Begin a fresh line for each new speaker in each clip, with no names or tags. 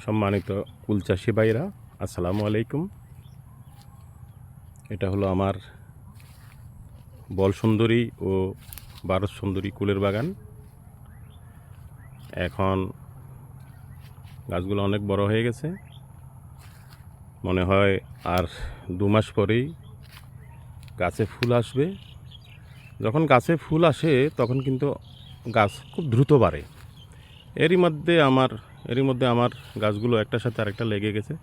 সম্মানিত কুল চাষি ভাইরা, আসসালামু আলাইকুম। এটা হলো আমার বল সুন্দরী ও ভারত সুন্দরী কুলের বাগান। এখন গাছগুলো অনেক বড় হয়ে গেছে, মনে হয় আর 2 মাস পরেই গাছে ফুল আসবে। যখন গাছে ফুল আসে তখন কিন্তু গাছ খুব দ্রুত বাড়ে। এরই মধ্যে আমার গাছগুলো একটার সাথে আরেকটা লেগে গেছে,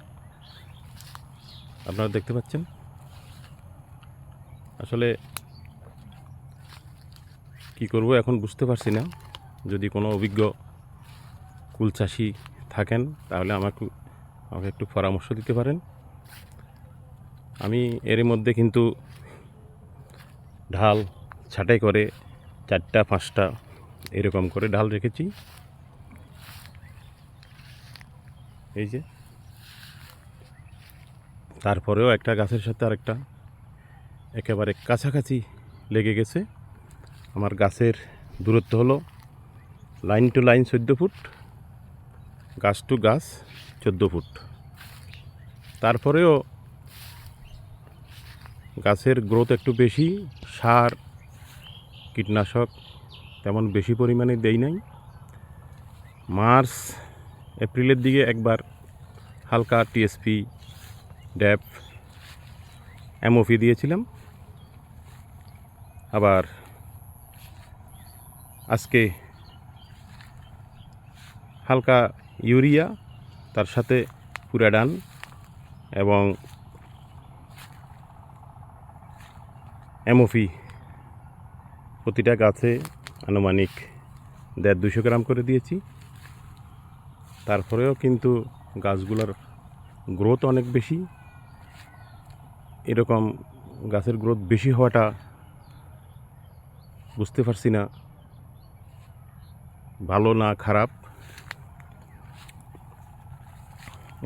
আপনারা দেখতে পাচ্ছেন। আসলে কি করব এখন বুঝতে পারছি না। যদি কোনো অভিজ্ঞ কুল চাষি থাকেন তাহলে আমাকে একটু পরামর্শ দিতে পারেন। আমি এরই মধ্যে কিন্তু ঢাল ছাঁটাই করে 4টা-5টা এরকম করে ঢাল রেখেছি। এই যে, তারপরেও একটা গাছের সাথে আরেকটা একেবারে কাছাকাছি লেগে গেছে। আমার গাছের দূরত্ব হলো লাইন টু লাইন 14 ফুট, গাছ টু গাছ 14 ফুট। তারপরেও গাছের গ্রোথ একটু বেশি। সার কীটনাশক তেমন বেশি পরিমাণে দেই নাই। মার্চ এপ্রিলের দিকে একবার হালকা টিএসপি, ড্যাপ, এমওপি দিয়েছিলাম। আবার আজকে হালকা ইউরিয়া, তার সাথে পুরাডান এবং এমওপি প্রতিটা গাছে আনুমানিক 150-200 গ্রাম করে দিয়েছি। তারপরেও কিন্তু গাছগুলোর গ্রোথ অনেক বেশি। এরকম গাছের গ্রোথ বেশি হওয়াটা বুঝতে পারছি না ভালো না খারাপ।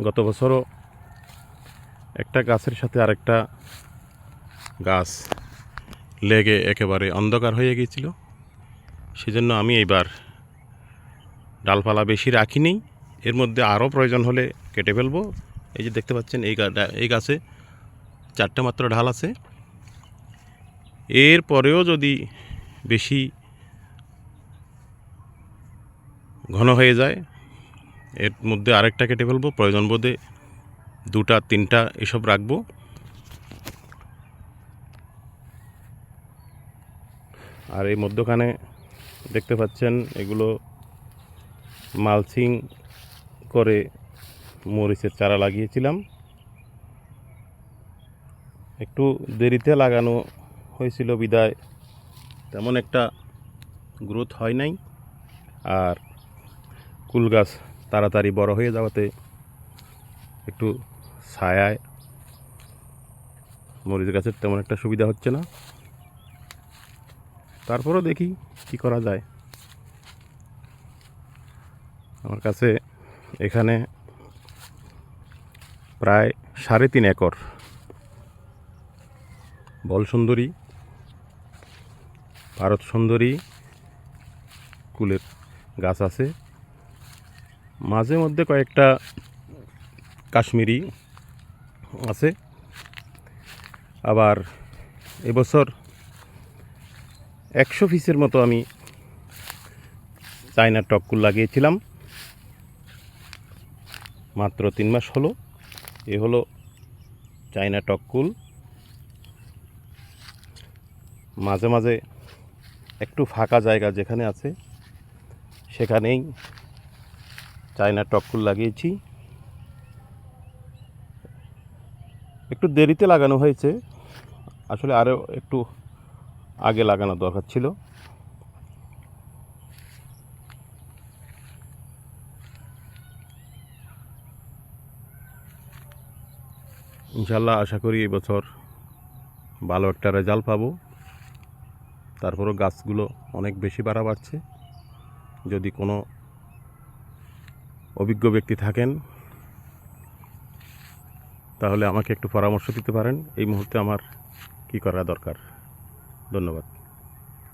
গত বছরও একটা গাছের সাথে আরেকটা গাছ লেগে একেবারে অন্ধকার হয়ে গিয়েছিল। সেজন্য আমি এইবার ডালপালা বেশি রাখিনি। এর মধ্যে আরও প্রয়োজন হলে কেটে ফেলবো। এই যে দেখতে পাচ্ছেন, এই গাছে 4টা মাত্র ঢাল আছে। এর পরেও যদি বেশি ঘন হয়ে যায়, এর মধ্যে আরেকটা কেটে ফেলবো। প্রয়োজন বোধে 2টা-3টা এসব রাখবো। আর এই মধ্যখানে দেখতে পাচ্ছেন, এগুলো মালচিং করে মরিচের চারা লাগিয়েছিলাম। একটু দেরিতে লাগানো হয়েছিল বিদায় তেমন একটা গ্রোথ হয় নাই। আর কুল গাছ তাড়াতাড়ি বড় হয়ে যাওয়াতে একটু ছায়ায় মরিচ গাছের তেমন একটা সুবিধা হচ্ছে না। তারপরও দেখি কি করা যায়। আমার কাছে এখানে প্রায় 3.5 একর বল সুন্দরী, ভারত সুন্দরী কুলের গাছ আছে। মাঝে মধ্যে কয়েকটা কাশ্মীরি আছে। আবার এবছর 100 পিসের মতো আমি চায়না টককুল লাগিয়েছিলাম। মাত্র 3 মাস হলো। এ হলো চায়না টককুল। মাঝে মাঝে একটু ফাঁকা জায়গা যেখানে আছে সেখানেই চায়না টককুল লাগিয়েছি। একটু দেরিতে লাগানো হয়েছে, আসলে আরও একটু আগে লাগানো দরকার ছিল। ইনশাল্লাহ আশা করি এবছর ভালো একটা রেজাল্ট পাবো। তারপরও গাছগুলো অনেক বেশি বাড়ছে। যদি কোনো অভিজ্ঞ ব্যক্তি থাকেন তাহলে আমাকে একটু পরামর্শ দিতে পারেন। এই মুহূর্তে আমার কী করা দরকার। ধন্যবাদ।